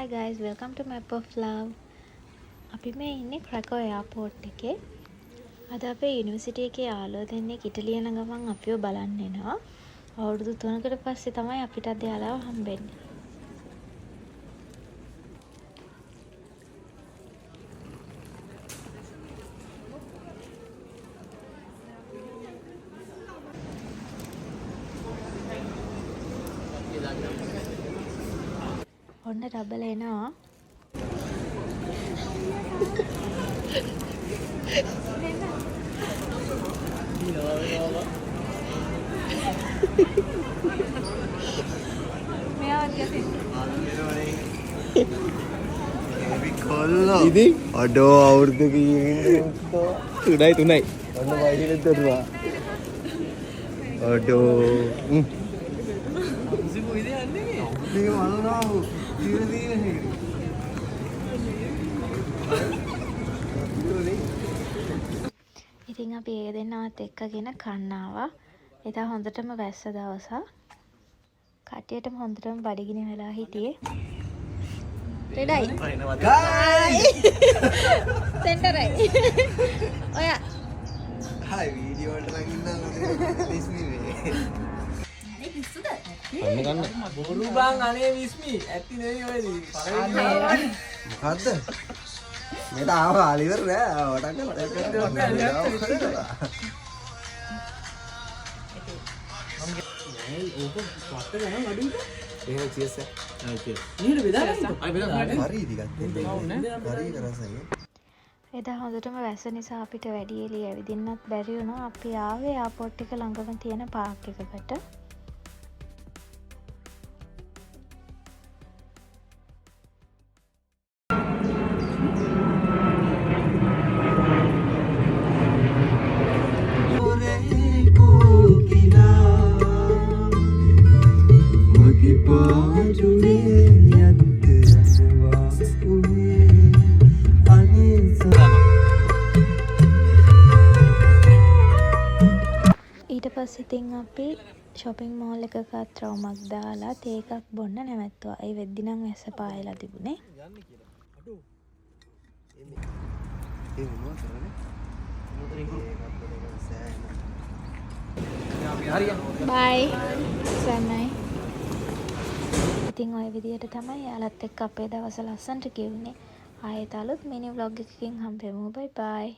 Hi guys, welcome to Map of Love. අපි මේ ඉන්නේ ක්‍රැකෝ එයාපෝට් එකේ. අද අපේ යුනිවර්සිටි එකේ යාළුවෝ දෙන්නෙක් ඉටලිය යන ගමන් අපිව බලන්න එනවා. අවුරුදු 3කට පස්සේ තමයි අපිට අද යාළුවව හම්බෙන්නේ. ඔන්න ඩබල් එනවා. ఇది అడో అవుడుకి తునై తునై అన్న బయటికి తరువా అడో ఇది అన్ని ఇది మననావు ఇది ඉතින් අපි ඒ දෙන්නවත් එක්කගෙන කන්න ආවා. එදා හොඳටම වැස්ස දවසක්. කටියටම හොඳටම බඩගිනි වෙලා හිටියේ. රෙඩයි. සෙන්ටරයි. ඔයා. හායි වීඩියෝ වලට නම් ඉන්නවා විස්මි වේ. අනේ පිස්සුද? කන්න බොරු බං අනේ විස්මි. ඇත්ති නෙවෙයි ඔයදී. මොකද්ද? मैं तो आवा आलिवर रे එදා හොඳටම වැස්ස නිසා අපිට වැඩි එළිය ඇවිදින්නත් බැරි වුණා. අපි ආවේ එයාපෝට් එක ළඟම තියෙන පාර්ක් එකකට. ඊට පස්සේ ඉතින් අපි shopping mall එකකට රවුමක් දාලා තේ එකක් බොන්න නැවැත්තුවා. ඒ වෙද්දි නම් ඇස පායලා තිබුණේ. බයි. සන්නයි. ඉතින් ඔය විදියට තමයි යාළුවත් එක්ක අපේ දවස ලස්සනට ගෙවුනේ. ආයෙත් අලුත් මිනි vlog එකකින් හම්බෙමු. බයි බයි.